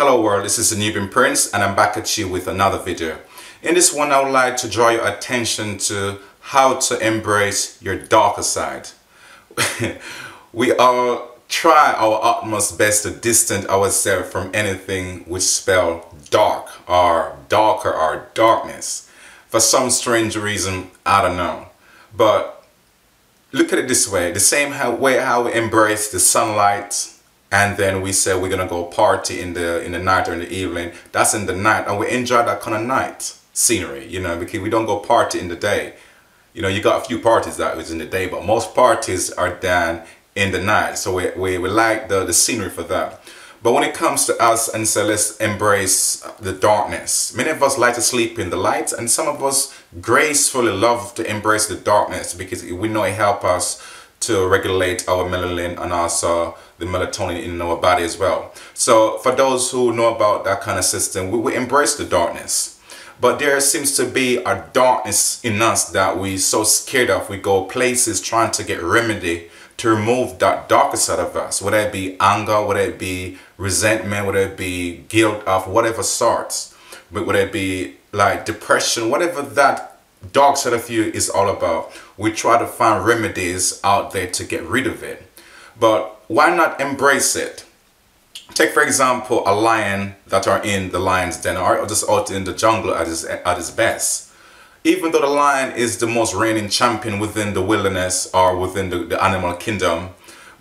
Hello world, this is the Nubian Prince and I'm back at you with another video. In this one I would like to draw your attention to how to embrace your darker side. We all try our utmost best to distance ourselves from anything which spell dark or darker or darkness. For some strange reason, I don't know. But look at it this way, the same way how we embrace the sunlight, and then we say we're gonna go party in the night or in the evening. That's in the night, and we enjoy that kind of night scenery, you know, because we don't go party in the day. You know, you got a few parties that was in the day, but most parties are done in the night. So we like the scenery for that. But when it comes to us and say let's embrace the darkness, many of us like to sleep in the light, and some of us gracefully love to embrace the darkness because we know it helps us to regulate our melanin and also the melatonin in our body as well. So for those who know about that kind of system, we embrace the darkness. But there seems to be a darkness in us that we're so scared of. We go places trying to get remedy to remove that darker side of us, whether it be anger, whether it be resentment, whether it be guilt of whatever sorts, but whether it be like depression, whatever that dark side of you is all about. We try to find remedies out there to get rid of it. But why not embrace it? Take for example a lion that are in the lion's den or just out in the jungle at his best. Even though the lion is the most reigning champion within the wilderness or within the animal kingdom,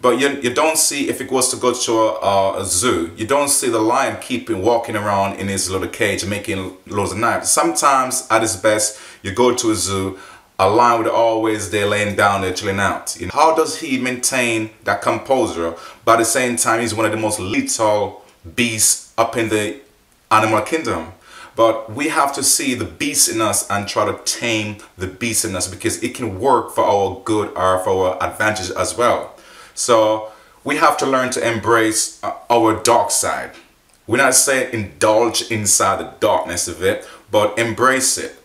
but you don't see, if it was to go to a zoo, you don't see the lion walking around in his little cage making loads of knives. Sometimes at his best, you go to a zoo, a lion would always there laying down there chilling out. You know, how does he maintain that composure? But at the same time, he's one of the most lethal beasts up in the animal kingdom. But we have to see the beast in us and try to tame the beast in us, because it can work for our good or for our advantage as well. So we have to learn to embrace our dark side. We're not saying indulge inside the darkness of it, but embrace it.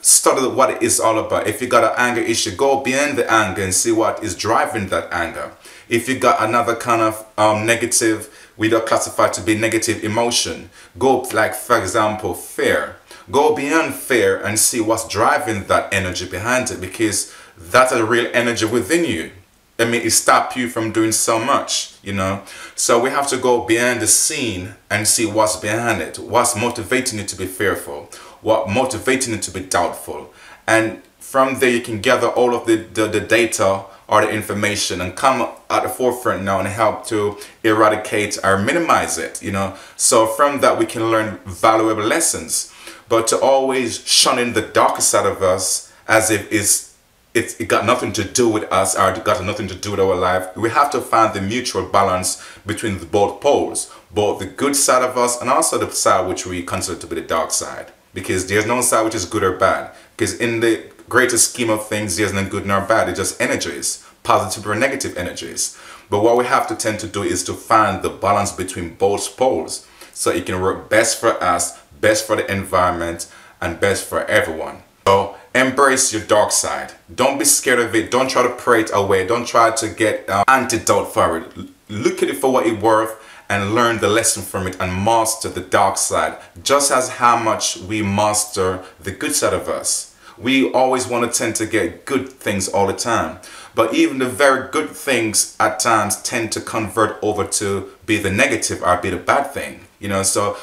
Study what it is all about. If you got an anger issue, go beyond the anger and see what is driving that anger. If you got another kind of negative, we don't classify to be negative emotion, go like for example fear. Go beyond fear and see what's driving that energy behind it, because that's a real energy within you. I mean, it stops you from doing so much, you know. So we have to go beyond the scene and see what's behind it. What's motivating you to be fearful? What motivating you to be doubtful? And from there you can gather all of the data or the information and come at the forefront now and help to eradicate or minimize it, you know. So from that we can learn valuable lessons. But to always shun in the darker side of us as if it got nothing to do with us or it got nothing to do with our life. We have to find the mutual balance between both poles, both the good side of us and also the side which we consider to be the dark side. Because there's no side which is good or bad. Because in the greater scheme of things, there's no good nor bad. It's just energies, positive or negative energies. But what we have to tend to do is to find the balance between both poles, so it can work best for us, best for the environment, and best for everyone. So embrace your dark side. Don't be scared of it. Don't try to pray it away. Don't try to get antidote for it. Look at it for what it's worth and learn the lesson from it and master the dark side, just as how much we master the good side of us. We always want to tend to get good things all the time, but even the very good things at times tend to convert over to be the negative or be the bad thing, you know. So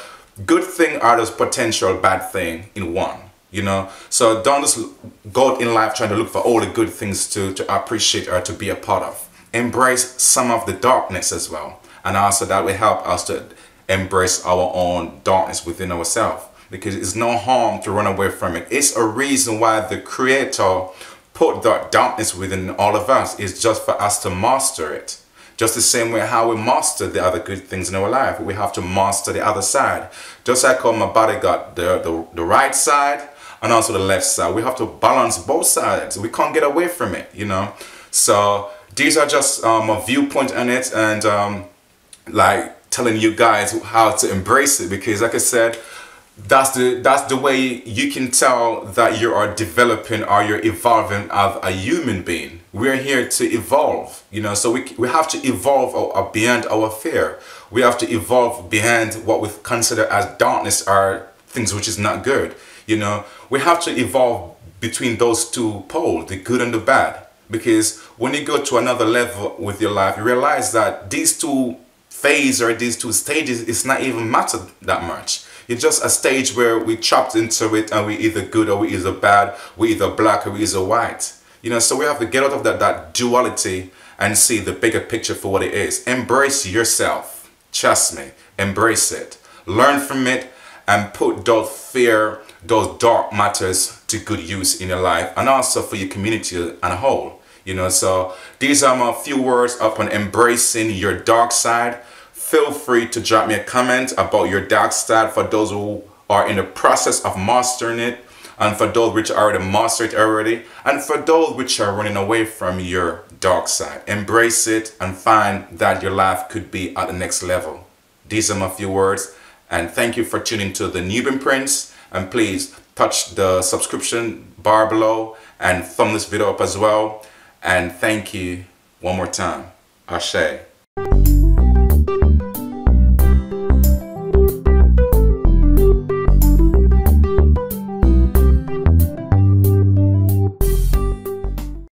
good thing are those potential bad thing in one. You know, so don't just go in life trying to look for all the good things to appreciate or to be a part of. Embrace some of the darkness as well. And also that will help us to embrace our own darkness within ourselves. Because it's no harm to run away from it. It's a reason why the Creator put that darkness within all of us. It's just for us to master it. Just the same way how we master the other good things in our life. We have to master the other side. Just like how my body got the right side and also the left side. We have to balance both sides. We can't get away from it, you know. So these are just a viewpoint on it, and like telling you guys how to embrace it, because like I said, that's the way you can tell that you are developing or you're evolving as a human being. We're here to evolve, you know, so we have to evolve beyond our fear. We have to evolve beyond what we consider as darkness or things which is not good. You know, we have to evolve between those two poles, the good and the bad. Because when you go to another level with your life, you realize that these two phases or these two stages is not even matter that much. It's just a stage where we chopped into it and we either good or we either bad, we either black or we either white. You know, so we have to get out of that duality and see the bigger picture for what it is. Embrace yourself. Trust me. Embrace it. Learn from it and put those fear, those dark matters to good use in your life and also for your community as a whole. You know, so these are my few words upon embracing your dark side. Feel free to drop me a comment about your dark side for those who are in the process of mastering it, and for those which already mastered it already, and for those which are running away from your dark side. Embrace it and find that your life could be at the next level. These are my few words, and thank you for tuning to the Nubian Prince, and please touch the subscription bar below and thumb this video up as well, and thank you one more time. Ashe.